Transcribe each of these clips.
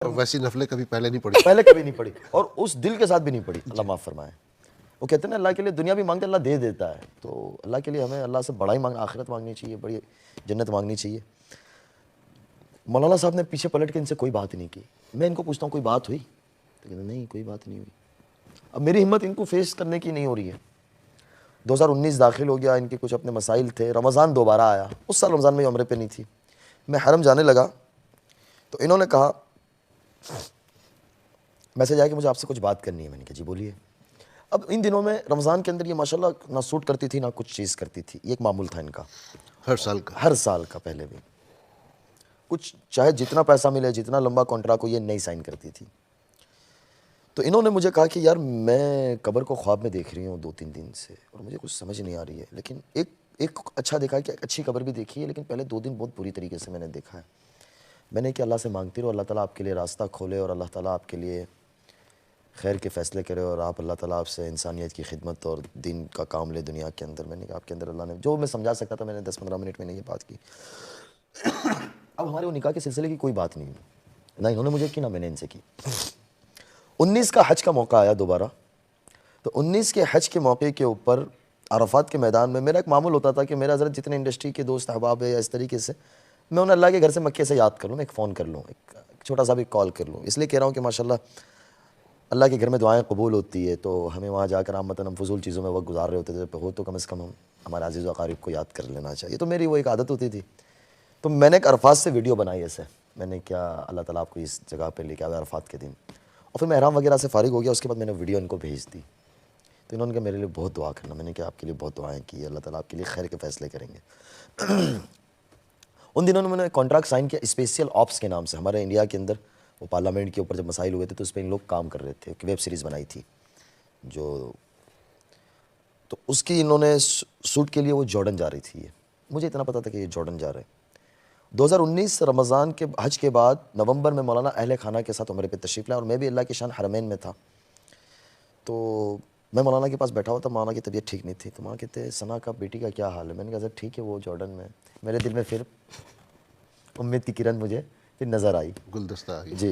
اور ویسی نفلیں کبھی پہلے نہیں پڑھی؟ پہلے کبھی نہیں پڑھی، اور اس دل کے ساتھ بھی نہیں پڑھی، اللہ معاف فرمائے۔ وہ کہتے ہیں نا اللہ کے لیے دنیا بھی مانگتے اللہ دے دیتا ہے، تو اللہ کے لیے ہمیں اللہ سے بڑا ہی مانگنا، آخرت مانگنی چاہیے، بڑی جنت مانگنی چاہیے۔ مولانا صاحب نے پیچھے پلٹ کے ان سے کوئی بات نہیں کی۔ میں ان کو پوچھتا ہوں کوئی بات ہوئی؟ تو کہتے نہیں کوئی بات نہیں ہوئی۔ اب میری ہمت ان کو فیس کرنے کی نہیں ہو رہی ہے۔ 2019 داخل ہو گیا، ان کے کچھ اپنے مسائل تھے، رمضان دوبارہ آیا، اس سال رمضان میں عمرے پہ نہیں تھی، میں حرم جانے لگا تو انہوں نے کہا میسج آیا کہ مجھے آپ سے کچھ بات کرنی ہے۔ میں نے کہا جی بولیے۔ اب ان دنوں میں رمضان کے اندر یہ ماشاءاللہ نہ سوٹ کرتی تھی نہ کچھ چیز کرتی تھی، یہ ایک معمول تھا ان کا ہر سال کا؟ ہر سال کا، پہلے بھی کچھ چاہے جتنا پیسہ ملے، جتنا لمبا کانٹریکٹ ہو، یہ نہیں سائن کرتی تھی۔ تو انہوں نے مجھے کہا کہ یار میں قبر کو خواب میں دیکھ رہی ہوں 2-3 دن سے، اور مجھے کچھ سمجھ نہیں آ رہی ہے، لیکن ایک اچھا دیکھا ہے کہ اچھی قبر بھی دیکھی ہے، لیکن پہلے 2 دن بہت بری طریقے سے میں نے دیکھا ہے۔ میں نے کہ اللہ سے مانگتی رہو اللہ تعالیٰ آپ کے لیے راستہ کھولے، اور اللہ تعالیٰ آپ کے لیے خیر کے فیصلے کرے، اور آپ اللہ تعالیٰ آپ سے انسانیت کی خدمت اور دین کا کام لے دنیا کے اندر۔ میں نے کہا آپ کے اندر اللہ نے جو میں سمجھا سکتا تھا، میں نے 10-15 منٹ میں نے یہ بات کی۔ اب ہمارے وہ نکاح کے سلسلے کی کوئی بات نہیں ہوئی، نہ انہوں نے مجھے کی نہ میں نے ان سے کی۔ 19 کا حج کا موقع آیا دوبارہ، تو 19 کے حج کے موقع کے اوپر عرفات کے میدان میں میرا ایک معمول ہوتا تھا کہ میرا حضرت جتنے انڈسٹری کے دوست احباب ہے یا اس طریقے سے، میں انہیں اللہ کے گھر سے مکے سے یاد کر لوں، میں ایک فون کر لوں، ایک چھوٹا سا بھی کال کر لوں۔ اس لیے کہہ رہا ہوں کہ ماشاءاللہ اللہ کے گھر میں دعائیں قبول ہوتی ہے، تو ہمیں وہاں جا کر عامةً ہم فضول چیزوں میں وقت گزار رہے ہوتے تھے، ہو تو کم از کم ہم ہمارے عزیز و اقارب کو یاد کر لینا چاہیے، تو میری وہ ایک عادت ہوتی تھی۔ تو میں نے ایک عرفات سے ویڈیو بنائی ایسے، میں نے کیا اللہ تعالیٰ آپ کو اس جگہ پہ لے کے آیا عرفات کے دن، اور پھر میں احرام وغیرہ سے فارغ ہو گیا، اس کے بعد میں نے ویڈیو ان کو بھیج دی، تو انہوں نے کہا میرے لیے بہت دعا کرنا۔ میں نے کہا آپ کے لیے بہت دعائیں کی، اللہ تعالیٰ آپ کے لیے خیر کے فیصلے کریں گے۔ ان دنوں میں نے کانٹریکٹ سائن کیا اسپیشل آپس کے نام سے، ہمارے انڈیا کے اندر وہ پارلیمنٹ کے اوپر جب مسائل ہوئے تھے تو اس پہ ان لوگ کام کر رہے تھے، ایک ویب سیریز بنائی تھی تو اس کی انہوں نے سوٹ کے لیے وہ جارڈن جا رہی تھی، مجھے اتنا پتا تھا کہ یہ جارڈن جا رہے۔ 2019 رمضان کے حج کے بعد نومبر میں مولانا اہل خانہ کے ساتھ عمرے پہ تشریف لائے، اور میں بھی اللہ کی شان حرمین میں تھا، تو میں مولانا کے پاس بیٹھا ہوا تھا، مولانا کی طبیعت ٹھیک نہیں تھی، تو مولانا کہتے ہیں ثنا کا بیٹی کا کیا حال ہے؟ میں نے کہا سر ٹھیک ہے وہ جارڈن میں۔ میرے دل میں پھر امید کی کرن مجھے پھر نظر آئی، گلدستہ آ گیا۔ جی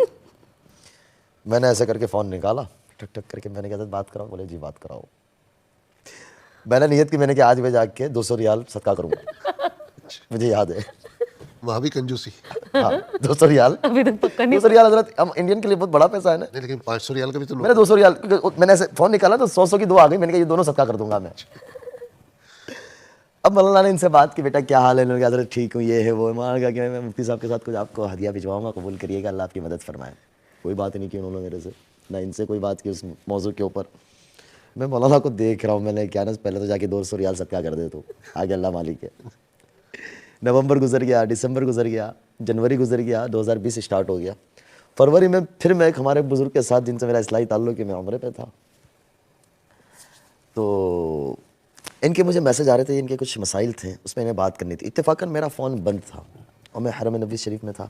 میں نے ایسے کر کے فون نکالا ٹک ٹک کر کے، میں نے کہا بات کراؤ؟ بولے جی بات کراؤ۔ میں نے نیت کی، میں نے کہا آج میں جا کے 200 ریال صدقہ کروں گا، مجھے یاد ہے وہاں بھی کنجوسی؟ ہاں 200 ریال، ابھی تک پکا نہیں 200 ریال حضرت ہم انڈین کے لیے بہت بڑا پیسہ ہے نا۔ نہیں لیکن 500 ریال کا بھی تو میں نے 200 ریال، میں نے ایسے فون نکالا تو 100 کی دو آ گئی، میں نے کہا یہ دونوں صدقہ کر دوں گا میں۔ اب مولانا نے ان سے بات کی بیٹا کیا حال ہے؟ انہوں نے کہا حضرت ٹھیک ہوں یہ ہے وہ ہے۔ مولانا نے کہا کہ میں مفتی صاحب کے ساتھ کچھ آپ کو ہدیہ بھجواؤں گا، قبول کریے گا، اللہ آپ کی مدد فرمائے۔ کوئی بات نہیں کی انہوں نے میرے سے، نہ ان سے کوئی بات کی اس موضوع کے اوپر۔ میں مولانا کو دیکھ رہا ہوں، میں نے کیا نا پہلے تو جا کے 200 ریال صدقہ کر دے تو آگے اللہ مالک ہے۔ نومبر گزر گیا، دسمبر گزر گیا، جنوری گزر گیا، 2020 اسٹارٹ ہو گیا۔ فروری میں پھر میں ایک ہمارے بزرگ کے ساتھ جن سے میرا اصلاحی تعلق ہے، میں عمرے پہ تھا، تو ان کے مجھے میسج آ رہے تھے، ان کے کچھ مسائل تھے، اس میں انہیں بات کرنی تھی۔ اتفاقاً میرا فون بند تھا اور میں حرم نبوی شریف میں تھا۔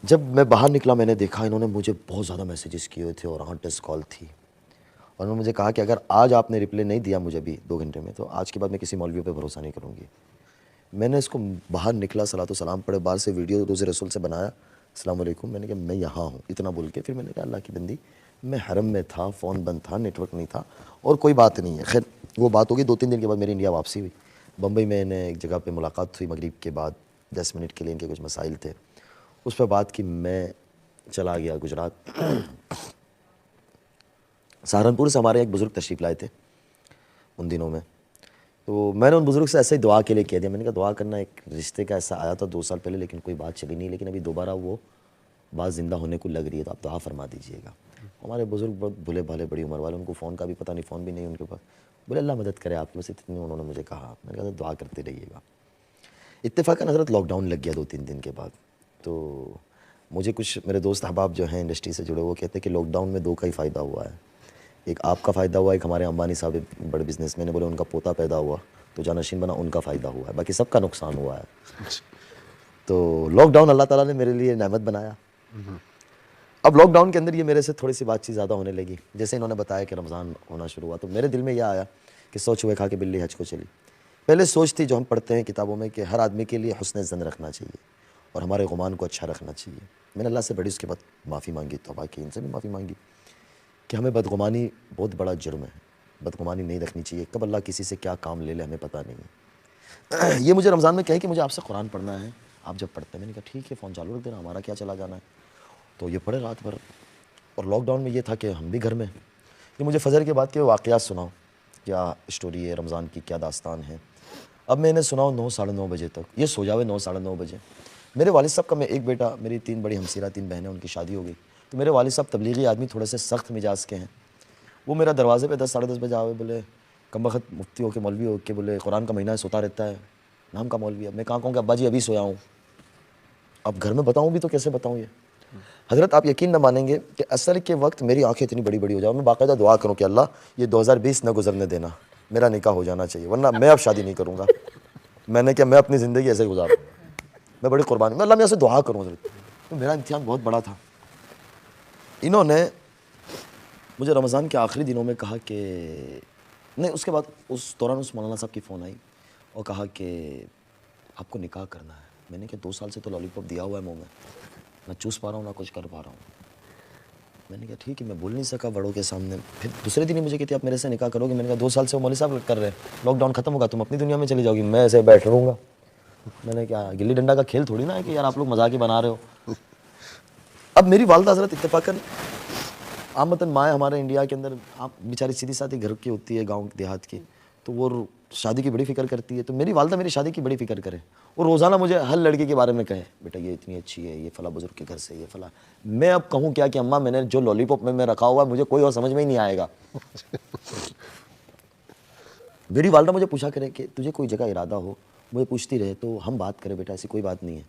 جب میں باہر نکلا میں نے دیکھا انہوں نے مجھے بہت زیادہ میسیجز کیے ہوئے تھے، اور 8-10 کال تھی، اور انہوں نے مجھے کہا کہ اگر آج آپ نے رپلائی نہیں دیا مجھے بھی 2 گھنٹے میں، تو آج کے بعد میں کسی مولوی پہ بھروسہ نہیں کروں گی۔ میں نے اس کو باہر نکلا، صلاۃ و سلام پڑھے، باہر سے ویڈیو روز رسول سے بنایا، السلام علیکم، میں نے کہا میں یہاں ہوں اتنا بول کے، پھر میں نے کہا اللہ کی بندی میں حرم میں تھا، فون بند تھا، نیٹ ورک نہیں تھا، اور کوئی بات نہیں ہے۔ خیر وہ بات ہوگی، 2-3 دن کے بعد میری انڈیا واپسی ہوئی۔ بمبئی میں نے ایک جگہ پہ ملاقات ہوئی مغرب کے بعد، 10 منٹ کے لیے، ان کے کچھ مسائل تھے، اس پہ بات کی، میں چلا گیا گجرات۔ سہارنپور سے ہمارے ایک بزرگ تشریف لائے تھے ان دنوں میں، تو میں نے ان بزرگ سے ایسے ہی دعا کے لیے کہہ دیا، میں نے کہا دعا کرنا، ایک رشتے کا ایسا آیا تھا 2 سال پہلے لیکن کوئی بات چلی نہیں، لیکن ابھی دوبارہ وہ بات زندہ ہونے کو لگ رہی ہے، تو آپ دعا فرما دیجئے گا۔ ہمارے بزرگ بہت بھلے بھالے بڑی عمر والے، ان کو فون کا بھی پتہ نہیں، فون بھی نہیں ان کے پاس، بولے اللہ مدد کرے آپ کی، بس اتنی انہوں نے مجھے کہا۔ میں نے کہا دعا کرتے رہیے گا۔ اتفاقاً حضرت لاک ڈاؤن لگ گیا 2-3 دن کے بعد، تو مجھے کچھ میرے دوست احباب جو ہیں انڈسٹری سے جڑے، وہ کہتے ہیں کہ لاک ڈاؤن میں 2 کا ہی فائدہ ہوا ہے، ایک آپ کا فائدہ ہوا، ایک ہمارے امبانی صاحب بڑے بزنس مین، بولے ان کا پوتا پیدا ہوا تو جانشین بنا، ان کا فائدہ ہوا ہے، باقی سب کا نقصان ہوا ہے۔ تو لاک ڈاؤن اللہ تعالیٰ نے میرے لیے نعمت بنایا۔ اب لاک ڈاؤن کے اندر یہ میرے سے تھوڑی سی بات چیت زیادہ ہونے لگی، جیسے انہوں نے بتایا کہ رمضان ہونا شروع ہوا، تو میرے دل میں یہ آیا کہ 100 چوہے کھا کے بلی حج کو چلی۔ پہلے سوچ تھی جو ہم پڑھتے ہیں کتابوں میں کہ ہر آدمی کے لیے حسن ظن رکھنا چاہیے، اور ہمارے غمان کو اچھا رکھنا چاہیے. میں نے اللہ سے بڑی اس کے بعد معافی مانگی, توبہ کی, ان سے بھی معافی مانگی کہ ہمیں بدگمانی بہت بڑا جرم ہے, بدگمانی نہیں رکھنی چاہیے. کب اللہ کسی سے کیا کام لے لے ہمیں پتہ نہیں ہے. یہ مجھے رمضان میں کہے کہ مجھے آپ سے قرآن پڑھنا ہے, آپ جب پڑھتے ہیں. میں نے کہا ٹھیک ہے, فون چالو رکھ دینا, ہمارا کیا چلا جانا ہے. تو یہ پڑھے رات بھر. اور لاک ڈاؤن میں یہ تھا کہ ہم بھی گھر میں. یہ مجھے فجر کے بعد کے واقعات سناؤ, کیا اسٹوری ہے رمضان کی, کیا داستان ہے. اب میں انہیں سناؤں 9 ساڑھے 9 بجے تک, یہ سو جاوے 9 ساڑھے 9 بجے. میرے والد صاحب کا میں ایک بیٹا, میری 3 بڑی ہمسیرہ 3 بہنیں, ان کی شادی ہو گئی. تو میرے والد صاحب تبلیغی آدمی, تھوڑے سے سخت مزاج کے ہیں. وہ میرا دروازے پہ 10 ساڑھے 10 بجے آوے, بولے کم وقت مفتی ہو کے مولوی ہو کے, بولے قرآن کا مہینہ ہے سوتا رہتا ہے, نام کا مولوی ہے. میں کہاں کہوں کہ ابا جی ابھی سویا ہوں. اب گھر میں بتاؤں بھی تو کیسے بتاؤں. یہ حضرت آپ یقین نہ مانیں گے کہ عصر کے وقت میری آنکھیں اتنی بڑی بڑی ہو جاؤں, میں باقاعدہ دعا کروں کہ اللہ یہ 2020 نہ گزرنے دینا, میرا نکاح ہو جانا چاہیے, ورنہ میں اب شادی نہیں کروں گا. میں نے کیا, میں اپنی زندگی ایسے گزاروں, میں بڑی قربانی, میں اللہ میں ایسے دعا کروں حضرت. تو میرا امتحان بہت بڑا تھا. انہوں نے مجھے رمضان کے آخری دنوں میں کہا کہ نہیں, اس کے بعد اس دوران اس مولانا صاحب کی فون آئی اور کہا کہ آپ کو نکاح کرنا ہے. میں نے کہا 2 سال سے تو لالی پاپ دیا ہوا ہے منہ میں, نہ چوس پا رہا ہوں نہ کچھ کر پا رہا ہوں. میں نے کہا ٹھیک ہے, میں بول نہیں سکا بڑوں کے سامنے. پھر دوسرے دن ہی مجھے کہتی آپ میرے سے نکاح کرو گے. میں نے کہا 2 سال سے وہ مولوی صاحب کر رہے ہیں, لاک ڈاؤن ختم ہوگا تم اپنی دنیا میں چلی جاؤ گی, میں ایسے بیٹھ رہوں گا. میں نے کہا گلی ڈنڈا کا کھیل تھوڑی نا ہے کہ یار آپ لوگ مذاق ہی بنا رہے ہو. اب میری والدہ حضرت اتفاقاً عامتاً مائیں ہمارے انڈیا کے اندر آپ بیچاری سیدھی سادھی گھر کی ہوتی ہے, گاؤں دیہات کی, تو وہ شادی کی بڑی فکر کرتی ہے. تو میری والدہ میری شادی کی بڑی فکر کرے, اور روزانہ مجھے ہر لڑکی کے بارے میں کہے بیٹا یہ اتنی اچھی ہے, یہ فلاں بزرگ کے گھر سے, یہ فلاں. میں اب کہوں کیا کہ اماں میں نے جو لالی پاپ میں رکھا ہوا ہے مجھے کوئی اور سمجھ میں ہی نہیں آئے گا. میری والدہ مجھے پوچھا کرے کہ تجھے کوئی جگہ ارادہ ہو, مجھے پوچھتی رہے تو ہم بات کریں بیٹا, ایسی کوئی بات نہیں ہے.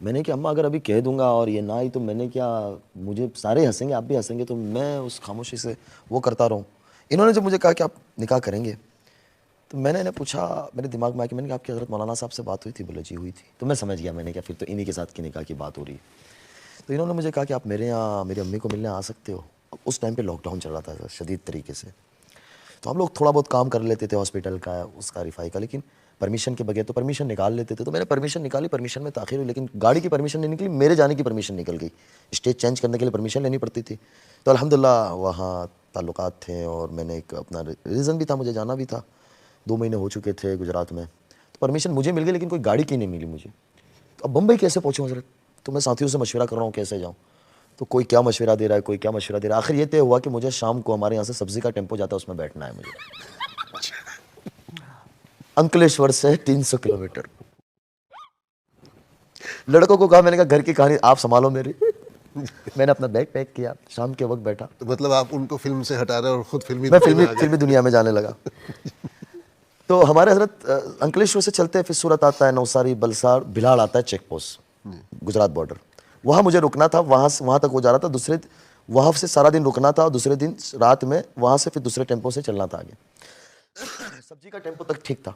میں نے کہا اماں اگر ابھی کہہ دوں گا اور یہ نہ آئی تو میں نے کیا, مجھے سارے ہنسیں گے, آپ بھی ہنسیں گے, تو میں اس خاموشی سے وہ کرتا رہوں. انہوں نے جب مجھے کہا کہ آپ نکاح کریں گے, تو میں نے انہیں پوچھا, میرے دماغ میں آیا کہ میں نے کہا آپ کی حضرت مولانا صاحب سے بات ہوئی تھی. بولے جی ہوئی تھی. تو میں سمجھ گیا, میں نے کہا پھر تو انہی کے ساتھ کی نکاح کی بات ہو رہی ہے. تو انہوں نے مجھے کہا کہ آپ میرے یہاں میری امی کو ملنے آ سکتے ہو. اس ٹائم پہ لاک ڈاؤن چل رہا تھا شدید طریقے سے, تو ہم لوگ تھوڑا بہت کام کر لیتے تھے ہاسپٹل کا, اس کا رفائی کا, لیکن پرمیشن کے بغیر تو پرمیشن نکال لیتے تھے. تو میں نے پرمیشن نکالی, پرمیشن میں تاخیر ہوئی, لیکن گاڑی کی پرمیشن نہیں نکلی, میرے جانے کی پرمیشن نکل گئی. اسٹیج چینج کرنے کے لیے پرمیشن لینی پڑتی تھی. تو الحمدللہ وہاں تعلقات تھے, اور میں نے ایک اپنا ریزن بھی تھا, مجھے جانا بھی تھا. 2 مہینے ہو چکے تھے گجرات میں, تو پرمیشن مجھے مل گئی, لیکن کوئی گاڑی کی نہیں ملی مجھے. تو اب بمبئی کیسے پہنچوں حضرت؟ تو میں ساتھیوں سے مشورہ کر رہا ہوں کیسے جاؤں. تو کوئی کیا مشورہ دے رہا ہے, کوئی کیا مشورہ دے رہا ہے. آخر یہ طے ہوا کہ مجھے شام کو ہمارے یہاں سے سبزی کا ٹیمپو جاتا ہے, اس میں بیٹھنا ہے مجھے. انکلیشور سے 300 کلومیٹر. لڑکوں کو کہا, میں نے کہا گھر کی کہانی آپ سنبھالو میری. میں نے اپنا بیگ پیک کیا, شام کے وقت بیٹھا. تو مطلب آپ ان کو فلم سے ہٹا رہے اور خود میں فلمی دنیا میں جانے لگا. تو ہمارے حضرت انکلیشور سے چلتے پھر صورت آتا ہے, نوساری, بلسار, بھلاڑ آتا ہے چیک پوسٹ, گجرات بارڈر. وہاں مجھے رکنا تھا, وہاں تک وہ جا رہا تھا. وہاں سے سارا دن رکنا تھا, اور دوسرے دن رات میں وہاں سے پھر دوسرے ٹیمپو سے چلنا تھا آگے. سبزی کا ٹیمپو تک ٹھیک تھا,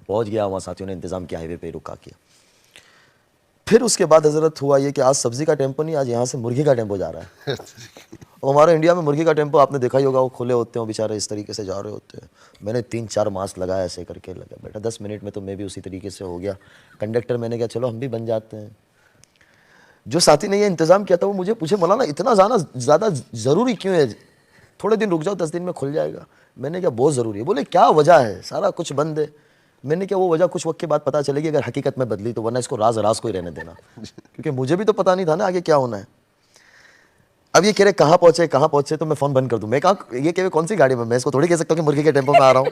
پہنچ گیا. وہاں ساتھیوں نے انتظام کیا, ہائی وے پہ رکا کیا. پھر اس کے بعد حضرت ہوا یہ کہ آج سبزی کا ٹیمپو نہیں, آج یہاں سے مرغی کا ٹیمپو جا رہا ہے. اور ہمارے انڈیا میں مرغی کا ٹیمپو آپ نے دیکھا ہی ہوگا, وہ کھلے ہوتے ہیں, وہ بیچارے اس طریقے سے جا رہے ہوتے ہیں. میں نے 3-4 ماسک لگایا, ایسے کر کے لگا بیٹا. 10 منٹ میں تو میں بھی اسی طریقے سے ہو گیا. کنڈکٹر میں نے کہا چلو ہم بھی بن جاتے ہیں. جو ساتھی نے یہ انتظام کیا تھا وہ مجھے پوچھے مولانا اتنا زیادہ ضروری کیوں ہے, تھوڑے دن رک جاؤ, 10 دن میں کھل جائے گا. میں نے کہا بہت ضروری ہے. بولے کیا وجہ ہے, سارا کچھ بند ہے. میں نے کہا وہ وجہ کچھ وقت کے بعد پتہ چلے گی, اگر حقیقت میں بدلی تو, ورنہ اس کو راز کو ہی رہنے دینا, کیونکہ مجھے بھی تو پتہ نہیں تھا نا آگے کیا ہونا ہے. اب یہ کہہ رہے کہاں پہنچے, تو میں فون بند کر دوں. میں کہا یہ کہ کون سی گاڑی میں اس کو تھوڑی کہہ سکتا ہوں کہ مرغی کے ٹیمپو میں آ رہا ہوں.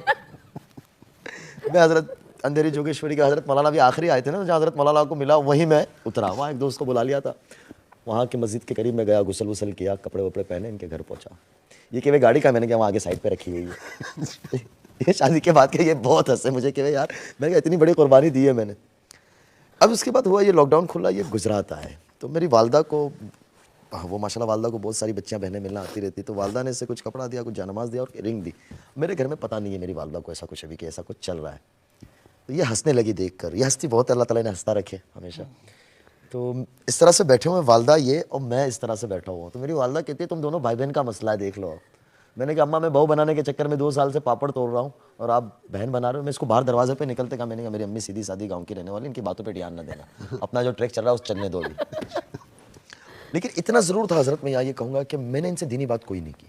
میں حضرت اندھیری جوگیشوری کے حضرت مولانا بھی آخری آئے تھے نا, جہاں حضرت مولانا کو ملا وہیں میں اترا. وہاں ایک دوست کو بلا لیا تھا, وہاں کی مسجد کے قریب میں گیا, غسل کیا, کپڑے وپڑے پہنے, ان کے گھر پہنچا. یہ کہ گاڑی کا, میں نے کہا وہاں آگے سائڈ پہ رکھی ہوئی ہے. یہ شادی کے بعد کہ یہ بہت ہنسے مجھے کہ یار میں نے اتنی بڑی قربانی دی ہے میں نے. اب اس کے بعد ہوا یہ لاک ڈاؤن کھلا, یہ گجرات آئے. تو میری والدہ کو, وہ ماشاء اللہ والدہ کو بہت ساری بچیاں بہنیں ملنا آتی رہتی, تو والدہ نے اسے کچھ کپڑا دیا, کچھ جانماز دیا اور رنگ دی. میرے گھر میں پتہ نہیں ہے میری والدہ کو ایسا کچھ ابھی کہ ایسا کچھ چل رہا ہے. تو یہ ہنسنے لگی دیکھ کر, یہ ہنستی بہت, اللہ تعالیٰ نے ہنستا رکھے ہمیشہ. تو اس طرح سے بیٹھے ہوئے والدہ یہ, اور میں اس طرح سے بیٹھا ہوا ہوں. تو میری والدہ کہتی ہے تم دونوں بھائی بہن کا مسئلہ ہے, دیکھ لو. میں نے کہا اماں میں بہو بنانے کے چکر میں 2 سال سے پاپڑ توڑ رہا ہوں اور آپ بہن بنا رہے ہو. میں اس کو باہر دروازے پہ نکلتے کہا میں نے کہا میری امی سیدھی سادھی گاؤں کی رہنے والی, ان کی باتوں پہ دھیان نہ دینا, اپنا جو ٹریک چل رہا ہے اس چلنے دو ابھی. لیکن اتنا ضرور تھا حضرت, میں یہ کہوں گا کہ میں نے ان سے دینی بات کوئی نہیں کی,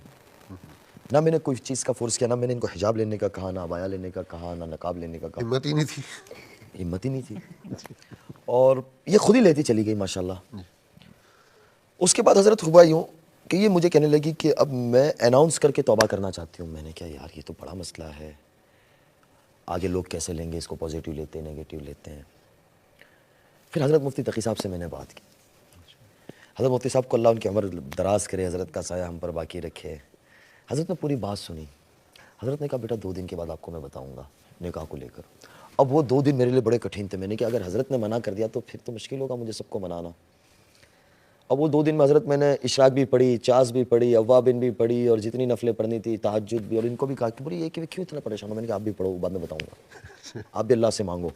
نہ میں نے کوئی چیز کا فورس کیا, نہ میں نے ان کو حجاب لینے کا کہا, نہ عبایا لینے کا کہا, نہ نقاب لینے کا کہا. ہمت ہی نہیں تھی. ہمت ہی نہیں تھی, اور یہ خود ہی لیتی چلی گئی ماشاءاللہ. اس کے بعد حضرت ہوا یوں کہ یہ مجھے کہنے لگی کہ اب میں اناؤنس کر کے توبہ کرنا چاہتی ہوں. میں نے کہا یار یہ تو بڑا مسئلہ ہے, آگے لوگ کیسے لیں گے اس کو, پازیٹیو لیتے ہیں نگیٹیو لیتے ہیں. پھر حضرت مفتی تقی صاحب سے میں نے بات کی. حضرت مفتی صاحب کو اللہ ان کی عمر دراز کرے, حضرت کا سایہ ہم پر باقی رکھے. حضرت نے پوری بات سنی. حضرت نے کہا بیٹا 2 دن کے بعد آپ کو میں بتاؤں گا نکاح کو لے کر. اب وہ 2 دن میرے لیے بڑے کٹھن تھے. میں نے کہا اگر حضرت نے منع کر دیا تو پھر تو مشکل ہوگا مجھے سب کو منانا. اب وہ 2 دن میں حضرت میں نے اشراق بھی پڑھی, چاس بھی پڑھی, اوابین بھی پڑھی, اور جتنی نفلیں پڑھنی تھی, تہجد بھی. اور ان کو بھی کہا کہ بڑی یہ کہ کیوں اتنا پریشان ہو. میں نے کہا آپ بھی پڑھو, بعد میں بتاؤں گا, آپ بھی اللہ سے مانگو.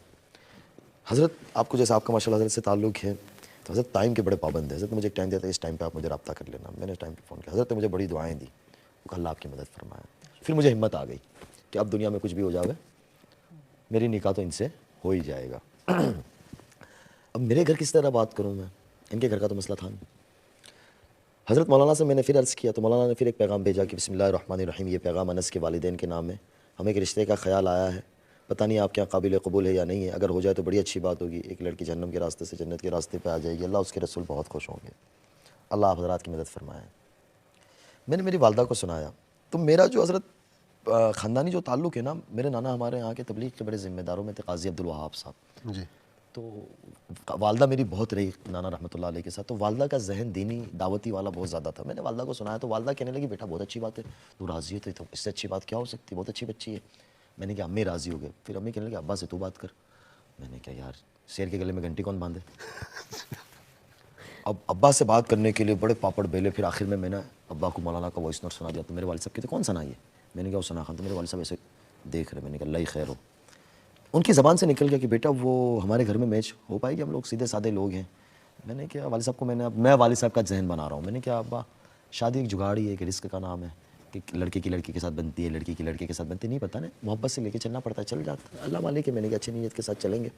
حضرت آپ کو جیسا آپ کا ماشاءاللہ حضرت سے تعلق ہے تو حضرت ٹائم کے بڑے پابند ہیں. حضرت نے مجھے ایک ٹائم دیا تھا, اس ٹائم پہ آپ مجھے رابطہ کر لینا. میں نے اس ٹائم پہ فون کیا. حضرت نے مجھے بڑی دعائیں دی, وہ کہا اللہ آپ کی مدد فرمائے. پھر مجھے ہمت آ گئی کہ اب دنیا میں کچھ بھی ہو جاوے میری نکاح تو ان سے ہو ہی جائے گا. اب میرے گھر کس طرح بات کروں میں, ان کے گھر کا تو مسئلہ تھا نہیں. حضرت مولانا سے میں نے پھر عرض کیا تو مولانا نے پھر ایک پیغام بھیجا کہ بسم اللہ الرحمن الرحیم, یہ پیغام انس کے والدین کے نام ہے, ہمیں ایک رشتے کا خیال آیا ہے, پتہ نہیں آپ کے یہاں قابل قبول ہے یا نہیں ہے, اگر ہو جائے تو بڑی اچھی بات ہوگی. ایک لڑکی جہنم کے راستے سے جنت کے راستے پہ آ جائے گی, اللہ اس کے رسول بہت خوش ہوں گے, اللہ آپ حضرات کی مدد فرمائیں. میں نے میری والدہ کو سنایا تو میرا جو حضرت خاندانی جو تعلق ہے نا, میرے نانا ہمارے یہاں کے تبلیغ کے بڑے ذمہ داروں میں تھے, قاضی عبدالوہاب صاحب. جی. تو والدہ میری بہت رہی نانا رحمۃ اللہ علیہ کے ساتھ, تو والدہ کا ذہن دینی دعوتی والا بہت زیادہ تھا. میں نے والدہ کو سنایا تو والدہ کہنے لگی بیٹا بہت اچھی بات ہے, تو راضی ہے تو اس سے اچھی بات کیا ہو سکتی, بہت اچھی بچی ہے. میں نے کہا امی راضی ہو گئے. پھر امی کہنے لگی ابا سے تو بات کر. میں نے کہا یار شیر کے گلے میں گھنٹی کون باندھے. اب ابا سے بات کرنے کے لیے بڑے پاپڑ بیلے. پھر آخر میں نے ابا کو مولانا کا وائس نوٹ سنا دیا. تو میرے والد صاحب کہتے کون سنا یہ. میں نے کہا وہ سنا خان. تو میرے والد صاحب ایسے دیکھ رہے. میں نے کہا اللہ خیر ہو. ان کی زبان سے نکل گیا کہ بیٹا وہ ہمارے گھر میں میچ ہو پائے گی, ہم لوگ سیدھے سادے لوگ ہیں. میں نے کہا والد صاحب کو میں والد صاحب کا ذہن بنا رہا ہوں. میں نے کہا ابا شادی ایک جگاڑی ہے, ایک رزق کا نام ہے, کہ لڑکے کی لڑکی کے ساتھ بنتی ہے, لڑکی کی لڑکے کے ساتھ بنتی, نہیں پتہ نا, محبت سے لے کے چلنا پڑتا ہے, چل جاتا ہے, اللہ مالک ہے. میں نے کہا اچھی نیت کے ساتھ چلیں گے.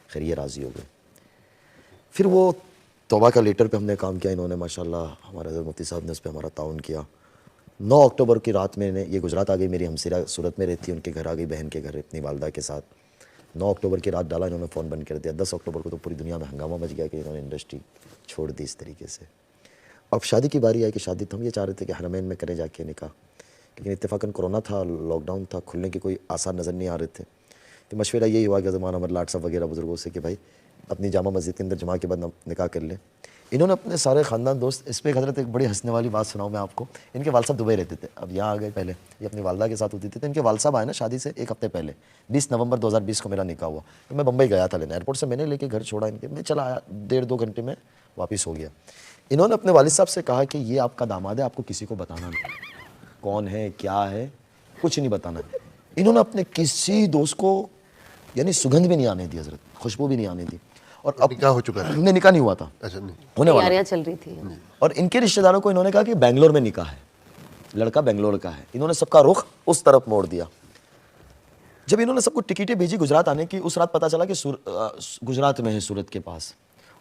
خیر یہ راضی ہو گئے. پھر وہ توبہ کا لیٹر پہ ہم نے کام کیا. انہوں نے ماشاءاللہ ہمارے حضرت مفتی صاحب نے اس پہ ہمارا تعاون کیا. 9 اکتوبر کی رات میں یہ گجرات آ گئی, میری ہمسرہ صورت میں رہتی, ان کے گھر آ گئی, بہن کے گھر اپنی والدہ کے ساتھ. 9 اکتوبر کی رات ڈالا, انہوں نے فون بند کر دیا. 10 اکتوبر کو تو پوری دنیا میں ہنگامہ مچ گیا کہ انہوں نے انڈسٹری چھوڑ دی اس طریقے سے. اب شادی کی باری آئی کہ شادی تو ہم یہ چاہ رہے تھے کہ حرمین میں کرے جا کے نکاح, لیکن اتفاقاً کرونا تھا, لاک ڈاؤن تھا, کھلنے کے کوئی آثار نظر نہیں آ رہے تھے. تو مشورہ یہی ہوا کہ زمان احمد لاٹ صاحب وغیرہ بزرگوں سے کہ بھائی اپنی جامع مسجد کے اندر جمعہ کے بعد نکاح کر لیں. انہوں نے اپنے سارے خاندان دوست, اس پہ حضرت ایک بڑی ہنسنے والی بات سناؤں میں آپ کو. ان کے والد صاحب دبئی رہتے تھے, اب یہاں آ گئے پہلے, یہ اپنی والدہ کے ساتھ ہوتی تھی. تو ان کے والد صاحب آئے نا شادی سے 1 ہفتے پہلے, 20 نومبر 2020 کو میرا نکاح ہوا. میں بمبئی گیا تھا لینے, ایئرپورٹ سے میں نے لے کے گھر چھوڑا ان کے, میں چلا آیا 1.5-2 گھنٹے میں واپس ہو گیا. انہوں نے اپنے والد صاحب سے کہا کہ یہ آپ کا داماد ہے, آپ کو کسی کو بتانا نہیں, کون ہے کیا ہے کچھ نہیں بتانا. انہوں نے اپنے کسی دوست کو یعنی سگندھ بھی نہیں آنے دی حضرت, خوشبو بھی نہیں آنے دی. اور اب نکاح ہو چکا تھا. نہیں, نکاح نہیں ہوا تھا, اچھا نہیں. ہونے والا. تیاریاں چل رہی تھی. اور ان کے رشتہ داروں کو انہوں نے کہا کہ بنگلور میں نکاح ہے, لڑکا بنگلور کا ہے. انہوں نے سب کا رخ اس طرف موڑ دیا. جب انہوں نے سب کو ٹکٹیں بھیجی گجرات آنے کی, اس رات پتہ چلا کہ گجرات میں ہے سورت کے پاس,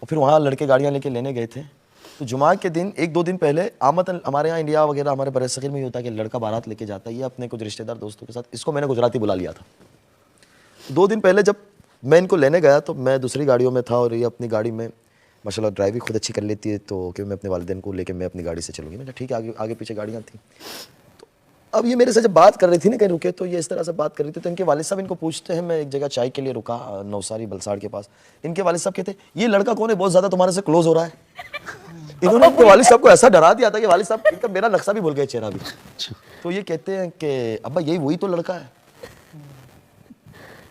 اور پھر وہاں لڑکے گاڑیاں لے کے لینے گئے تھے. تو جمعہ کے دن 1-2 دن پہلے آمد ہمارے یہاں انڈیا وغیرہ ہمارے بر صغیر میں یہ ہوتا ہے کہ لڑکا بارات لے کے جاتا ہے, یہ اپنے کچھ رشتہ دار دوستوں کے ساتھ. اس کو میں نے گجراتی بلا لیا تھا. 2 دن پہلے جب میں ان کو لینے گیا تو میں دوسری گاڑیوں میں تھا, اور یہ اپنی گاڑی میں ماشاءاللہ ڈرائیو خود اچھی کر لیتی ہے, تو کہ میں اپنے والدین کو لے کے میں اپنی گاڑی سے چلوں گی. میں نے ٹھیک ہے, آگے پیچھے گاڑیاں تھیں. تو اب یہ میرے سے جب بات کر رہی تھی نا کہیں رکے, تو یہ اس طرح سے بات کر رہی تھی. تو ان کے والد صاحب ان کو پوچھتے ہیں, میں ایک جگہ چائے کے لیے رکا نوساری بلساڑ کے پاس. ان کے والد صاحب کہتے ہیں یہ لڑکا کون ہے, بہت زیادہ تمہارے سے کلوز ہو رہا ہے. انہوں نے اپنے والد صاحب کو ایسا ڈرا دیا تھا کہ والد صاحب میرا نقشہ بھی بھول گئے, چہرہ بھی. تو یہ کہتے ہیں کہ ابا یہی وہی تو لڑکا ہے.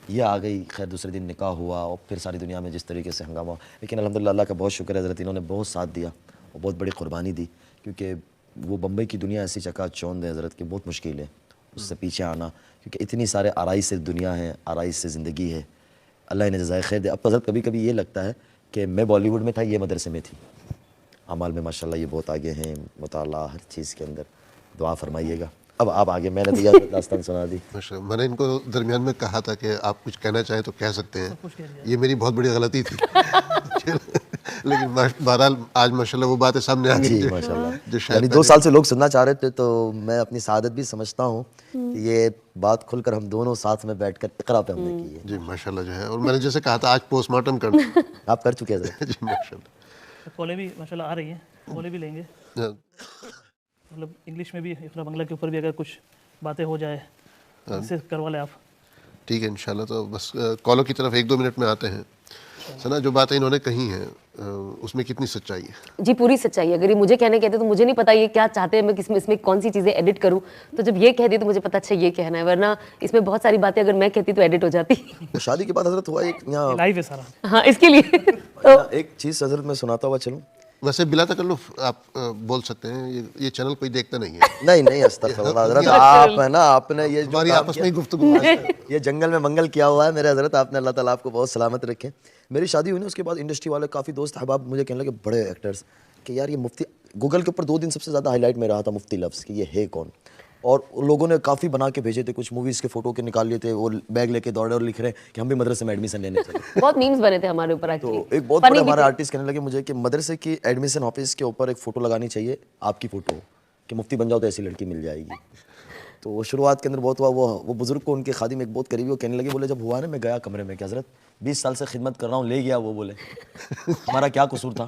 یہ آ گئی. خیر دوسرے دن نکاح ہوا, اور پھر ساری دنیا میں جس طریقے سے ہنگامہ, لیکن الحمدللہ اللہ کا بہت شکر ہے حضرت, انہوں نے بہت ساتھ دیا اور بہت بڑی قربانی دی. کیونکہ وہ بمبئی کی دنیا ایسی چکا چوند ہے حضرت کہ بہت مشکل ہے اس سے پیچھے آنا, کیونکہ اتنی سارے آرائش سے دنیا ہے, آرائش سے زندگی ہے. اللہ انہیں جزائے خیر دے. اب حضرت کبھی کبھی یہ لگتا ہے کہ میں بالی ووڈ میں تھا, یہ مدرسے میں تھی. اعمال میں ماشاءاللہ یہ بہت آگے ہیں, مطالعہ ہر چیز کے اندر. دعا فرمائیے گا. اب آپ آگے، میں نے تو یہ داستان سنا دی. میں نے ان کو درمیان میں کہا تھا کہ آپ کچھ کہنا چاہیں تو کہہ سکتے ہیں. یہ میری بہت بڑی غلطی تھی. لیکن بہرحال آج ماشاءاللہ وہ باتیں سامنے آ گئی. جی ماشاء اللہ. یعنی 2 سال سے لوگ سننا چاہ رہے تھے، تو میں اپنی سعادت بھی سمجھتا ہوں کہ یہ بات کھل کر ہم دونوں ساتھ میں بیٹھ کر اقرا پہ ہم نے کی ہے. جی ماشاءاللہ جو ہے، اور میں نے جیسے کہا تھا آج پوسٹ مارٹم کرنا. آپ کر چکے ہیں. جی ماشاءاللہ. کالیں بھی ماشاءاللہ آ رہی ہیں، کالیں بھی لیں گے. مطلب انگلش میں بھی اقرا بنگلہ کے اوپر بھی اگر کچھ باتیں ہو جائے اسے کروا لیں آپ. ٹھیک ہے انشاءاللہ. تو بس کالوں کی طرف 1-2 منٹ میں آتے ہیں. سنا جو باتیں انہوں نے کہی ہیں اس میں کتنی سچائی ہے؟ جی پوری سچائی ہے. اگر یہ مجھے کہنے کہتے تو مجھے نہیں پتا یہ کیا چاہتے ہیں، میں اس میں کون سی چیزیں ایڈٹ کروں. تو جب یہ کہتی تو مجھے پتا اچھا یہ کہنا ہے، ورنہ اس میں بہت ساری باتیں اگر میں کہتی تو ایڈٹ ہو جاتی. شادی کے بعد حضرت ہوا ایک یہاں لائیو ہے سارا. ہاں اس کے لیے ایک چیز حضرت میں سناتا ہوا چلوں. ویسے بلا تکلف آپ بول سکتے ہیں، یہ چینل کوئی دیکھتا نہیں ہے. نہیں استغفر اللہ حضرت. آپ ہے نا، آپ نے یہ ہماری آپس میں گفتگو یہ جنگل میں منگل کیا ہوا ہے میرے حضرت. آپ نے اللہ تعالیٰ آپ کو بہت سلامت رکھے. میری شادی ہوئی نا، اس کے بعد انڈسٹری والے کافی دوست احباب مجھے کہنے لگے، بڑے ایکٹرز، کہ یار یہ مفتی گوگل کے اوپر 2 دن سب سے زیادہ ہائی لائٹ میں رہا تھا مفتی لفظ، کہ یہ ہے کون. اور لوگوں نے کافی بنا کے بھیجے تھے، کچھ موویز کے فوٹو کے نکال لیے تھے، وہ بیگ لے کے دوڑے اور لکھ رہے ہیں کہ ہم بھی مدرسے میں ایڈمیشن لینے چلے. بہت میمز بنے تھے ہمارے اوپر. تو ایک بہت بڑے ہمارے آرٹسٹ کہنے لگے مجھے کہ مدرسے کی ایڈمیشن آفس کے اوپر ایک فوٹو لگانی چاہیے، آپ کی فوٹو، کہ مفتی بن جاؤ تو ایسی لڑکی مل جائے گی. تو وہ شروعات کے اندر بہت ہوا. وہ بزرگ کو ان کے خادم ایک بہت قریبی وہ کہنے لگے، بولے جب ہوا نا میں گیا کمرے میں کہ حضرت 20 سال سے خدمت کر رہا ہوں، لے گیا وہ. بولے ہمارا کیا قصور تھا.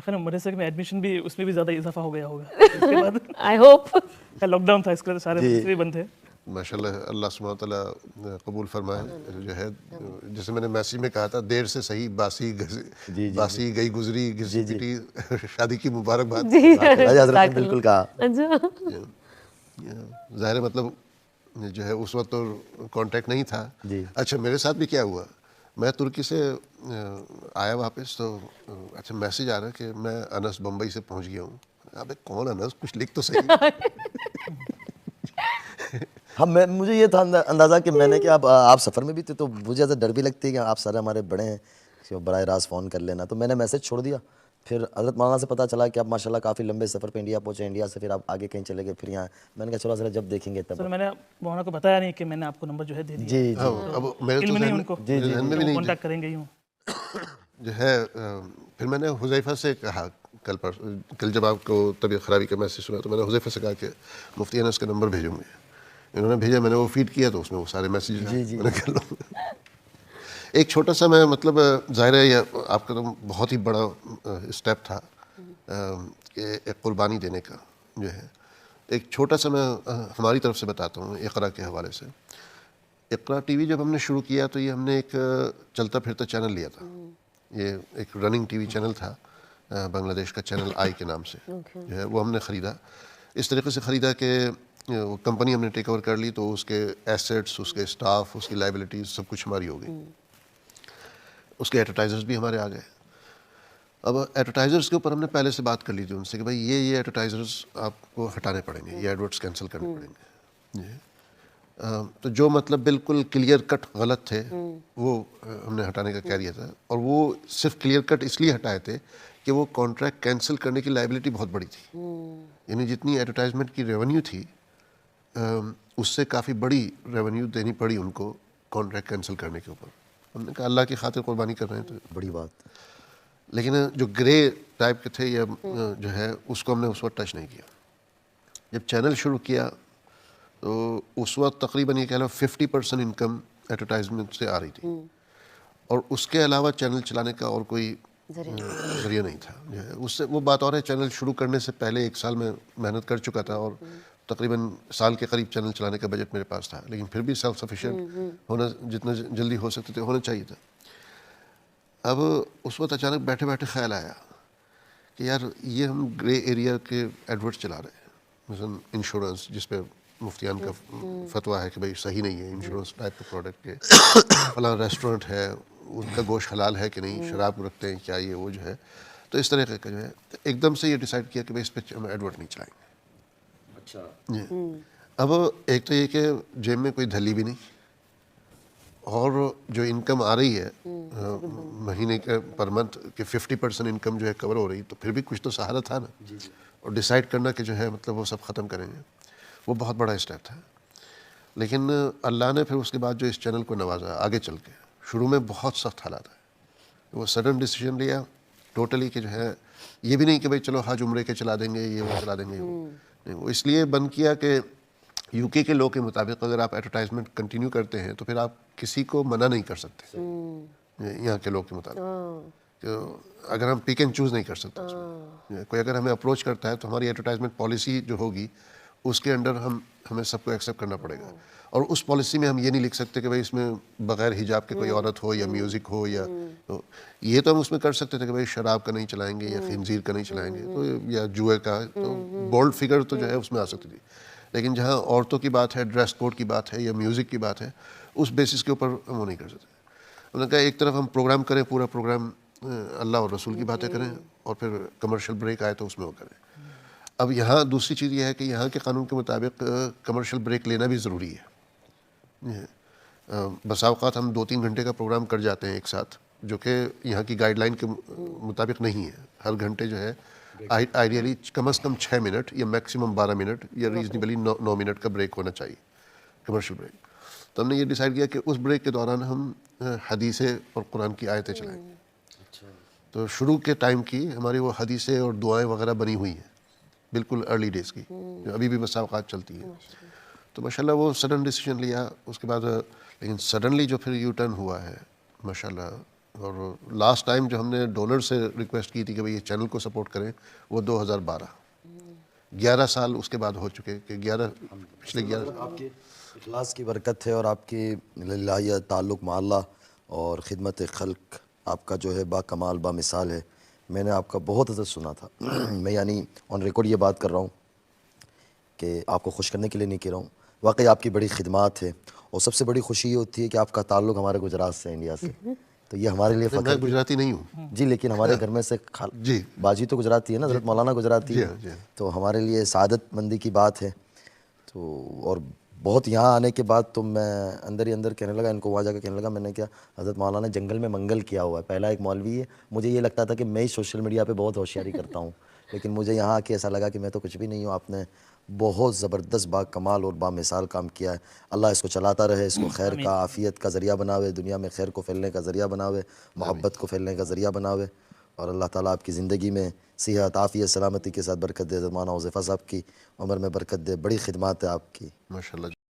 خیر مدرسے میں ایڈمیشن بھی اس میں بھی زیادہ اضافہ ہو گیا ہوگا اس کے بعد. I hope. لاک ڈاؤن تھا، اس کے سارے مدرسے بھی بند تھے. ماشاءاللہ. اللہ سبحانہ تعالیٰ قبول فرمائے. جو ہے جیسے میں نے میسیج میں کہا تھا، دیر سے صحیح باسی گئی گزری گھسی پٹی شادی کی مبارکباد. حضرت نے بالکل کہا. ظاہر ہے مطلب جو ہے اس وقت تو کانٹیکٹ نہیں تھا. اچھا میرے ساتھ بھی کیا ہوا، میں ترکی سے آیا واپس، تو اچھا میسیج آ رہا ہے کہ میں انس بمبئی سے پہنچ گیا ہوں. ابے کون انس، کچھ لکھ تو صحیح. مجھے یہ تھا اندازہ کہ میں نے کہ آپ سفر میں بھی تھے، تو مجھے ایسا ڈر بھی لگتی ہے کہ آپ سارے ہمارے بڑے ہیں کہ براہ راست فون کر لینا. تو میں نے میسج چھوڑ دیا. پھر حضرت مولانا سے پتہ چلا کہ آپ ماشاءاللہ کافی لمبے سفر پہ انڈیا پہنچے، انڈیا سے پھر آپ آگے کہیں چلے گئے، پھر یہاں. میں نے کہا چلو حضرت جب دیکھیں گے تب. سر میں نے مولانا کو بتایا نہیں کہ میں نے آپ کو نمبر جو ہے دے دیا. جی اب میرے تو نہیں ان کو ذہن میں بھی نہیں کانٹیکٹ کریں گے یوں. جو ہے پھر میں نے حذیفہ سے کہا کل جب آپ کو طبیعت خرابی کا میسیج سنا، تو میں نے حذیفہ سے کہا کہ مفتی انس کا نمبر بھیجوں گے. انہوں نے بھیجا، میں نے وہ فیڈ کیا تو اس میں وہ سارے میسیج میں نے کر لوں. ایک چھوٹا سا میں مطلب ظاہر ہے یہ آپ کا تو بہت ہی بڑا اسٹیپ تھا کہ ایک قربانی دینے کا. جو ہے ایک چھوٹا سا میں ہماری طرف سے بتاتا ہوں اقرا کے حوالے سے. اقرا ٹی وی جب ہم نے شروع کیا تو یہ ہم نے ایک چلتا پھرتا چینل لیا تھا. یہ ایک رننگ ٹی وی چینل تھا بنگلہ دیش کا، چینل آئی کے نام سے. جو ہے وہ ہم نے خریدا، اس طریقے سے خریدا کہ وہ کمپنی ہم نے ٹیک اوور کر لی، تو اس کے ایسیٹس، اس کے اسٹاف، اس کی لائبلٹیز سب کچھ ہماری ہو گئی. اس کے ایڈورٹائزرز بھی ہمارے آ گئے. اب ایڈورٹائزرز کے اوپر ہم نے پہلے سے بات کر لی تھی ان سے کہ بھائی یہ ایڈورٹائزرز آپ کو ہٹانے پڑیں گے، یہ ایڈورٹس کینسل کرنے پڑیں گے. جی تو جو مطلب بالکل کلیئر کٹ غلط تھے وہ ہم نے ہٹانے کا کہہ دیا تھا. اور وہ صرف کلیئر کٹ اس لیے ہٹائے تھے کہ وہ کانٹریکٹ کینسل کرنے کی لائبلٹی بہت بڑی تھی. یعنی جتنی ایڈورٹائزمنٹ کی ریونیو تھی اس سے کافی بڑی ریونیو دینی پڑی ان کو کانٹریکٹ کینسل کرنے کے اوپر. ہم نے کہا اللہ کی خاطر قربانی کر رہے ہیں تو بڑی بات. لیکن جو گرے ٹائپ کے تھے یا جو ہے اس کو ہم نے اس وقت ٹچ نہیں کیا. جب چینل شروع کیا تو اس وقت تقریباً یہ کہہ لو 50% انکم ایڈورٹائزمنٹ سے آ رہی تھی، اور اس کے علاوہ چینل چلانے کا اور کوئی ذریعہ نہیں تھا. جو ہے اس سے وہ بات اور ہے، چینل شروع کرنے سے پہلے 1 سال میں محنت کر چکا تھا، اور تقریباً سال کے قریب چینل چلانے کا بجٹ میرے پاس تھا. لیکن پھر بھی سیلف سفیشینٹ ہونا جتنا جلدی ہو سکتے تھے ہونا چاہیے تھا. اب اس وقت اچانک بیٹھے بیٹھے خیال آیا کہ یار یہ ہم گرے ایریا کے ایڈورٹس چلا رہے ہیں، مثلا انشورنس جس پہ مفتیان کا فتویٰ ہے کہ بھائی صحیح نہیں ہے انشورنس ٹائپ کے پروڈکٹ کے، فلاں ریسٹورنٹ ہے ان کا گوشت حلال ہے کہ نہیں، شراب رکھتے ہیں کیا، یہ وہ جو ہے. تو اس طریقے کا جو ہے ایک دم سے یہ ڈیسائیڈ کیا کہ بھائی اس پہ ہم ایڈورٹ نہیں چلائیں گے. اچھا جی. اب ایک تو یہ کہ جیب میں کوئی دھلی بھی نہیں، اور جو انکم آ رہی ہے مہینے کے پر منتھ کہ 50% انکم جو ہے کور ہو رہی، تو پھر بھی کچھ تو سہارا تھا نا. اور ڈیسائیڈ کرنا کہ جو ہے مطلب وہ سب ختم کریں گے، وہ بہت بڑا اسٹیپ تھا. لیکن اللہ نے پھر اس کے بعد جو اس چینل کو نوازا آگے چل کے، شروع میں بہت سخت حالات ہے، وہ سڈن ڈیسیجن لیا ٹوٹلی کہ جو ہے یہ بھی نہیں کہ بھائی چلو حج عمرے کے چلا دیں گے، یہ وہ چلا دیں گے. نہیں، وہ اس لیے بند کیا کہ یو کے لو کے مطابق اگر آپ ایڈورٹائزمنٹ کنٹینیو کرتے ہیں تو پھر آپ کسی کو منع نہیں کر سکتے یہاں کے لو کے مطابق. کہ اگر ہم پک اینڈ چوز نہیں کر سکتے اس میں. کوئی اگر ہمیں اپروچ کرتا ہے تو ہماری ایڈورٹائزمنٹ پالیسی جو ہوگی اس کے انڈر ہمیں سب کو ایکسیپٹ کرنا پڑے گا. اور اس پالیسی میں ہم یہ نہیں لکھ سکتے کہ بھائی اس میں بغیر حجاب کے کوئی عورت ہو یا میوزک ہو یا یہ تو ہم اس میں کر سکتے تھے کہ بھائی شراب کا نہیں چلائیں گے یا خنزیر کا نہیں چلائیں گے تو یا جوئے کا، تو بولڈ فگر تو جو ہے اس میں آ سکتی تھی. لیکن جہاں عورتوں کی بات ہے، ڈریس کوڈ کی بات ہے یا میوزک کی بات ہے، اس بیسس کے اوپر ہم وہ نہیں کر سکتے. انہوں نے کہا ایک طرف ہم پروگرام کریں، پورا پروگرام اللہ اور رسول کی باتیں کریں، اور پھر کمرشل بریک آئے تو اس میں وہ کریں. اب یہاں دوسری چیز یہ ہے کہ یہاں کے قانون کے مطابق کمرشل بریک لینا بھی ضروری ہے. بسا اوقات ہم 2-3 گھنٹے کا پروگرام کر جاتے ہیں ایک ساتھ، جو کہ یہاں کی گائیڈ لائن کے مطابق نہیں ہے. ہر گھنٹے جو ہے آئیڈیلی کم از کم 6 منٹ یا میکسیمم 12 منٹ یا ریزنیبلی 9 منٹ کا بریک ہونا چاہیے، کمرشل بریک. تو ہم نے یہ ڈیسائیڈ کیا کہ اس بریک کے دوران ہم حدیثیں اور قرآن کی آیتیں چلائیں گے. تو شروع کے ٹائم کی ہماری وہ حدیثیں اور دعائیں وغیرہ بنی ہوئی ہیں بالکل ارلی ڈیز کی، جو ابھی بھی بسا اوقات چلتی ہیں. تو ماشاءاللہ وہ سڈن ڈیسیجن لیا اس کے بعد، لیکن سڈنلی جو پھر یو ٹرن ہوا ہے ماشاءاللہ. اور لاسٹ ٹائم جو ہم نے ڈونر سے ریکویسٹ کی تھی کہ بھئی یہ چینل کو سپورٹ کریں، وہ 2012، 11 سال اس کے بعد ہو چکے کہ پچھلے 11 آپ کے اخلاص کی برکت ہے اور آپ کی للہیت، تعلق مع اللہ اور خدمت خلق آپ کا جو ہے با کمال با مثال ہے. میں نے آپ کا بہت عزت سنا تھا. میں یعنی آن ریکارڈ یہ بات کر رہا ہوں کہ آپ کو خوش کرنے کے لیے نہیں کہہ رہا ہوں. واقعی آپ کی بڑی خدمات ہے، اور سب سے بڑی خوشی یہ ہوتی ہے کہ آپ کا تعلق ہمارے گجرات سے، انڈیا سے. تو یہ ہمارے لیے میں فخر گجراتی نہیں ہوں جی، لیکن ہمارے گھر میں سے جی باجی تو گجراتی ہے نا، حضرت مولانا گجراتی ہے. تو ہمارے لیے سعادت مندی کی بات ہے. تو اور بہت یہاں آنے کے بعد تو میں اندر ہی اندر کہنے لگا، ان کو وہاں جا کے کہنے لگا، میں نے کیا حضرت مولانا جنگل میں منگل کیا ہوا ہے. پہلا ایک مولوی ہے، مجھے یہ لگتا تھا کہ میں ہی سوشل میڈیا پہ بہت ہوشیاری کرتا ہوں، لیکن مجھے یہاں آ کے ایسا لگا کہ میں تو کچھ بھی نہیں ہوں. آپ نے بہت زبردست با کمال اور با مثال کام کیا ہے. اللہ اس کو چلاتا رہے، اس کو خیر کا، عافیت کا ذریعہ بناوے، دنیا میں خیر کو پھیلنے کا ذریعہ بناوے، محبت کو پھیلنے کا ذریعہ بناوے. اور اللہ تعالیٰ آپ کی زندگی میں صحت، عافیت، سلامتی کے ساتھ برکت دے. مولانا حذیفہ صاحب کی عمر میں برکت دے. بڑی خدمات ہے آپ کی. ماشاءاللہ.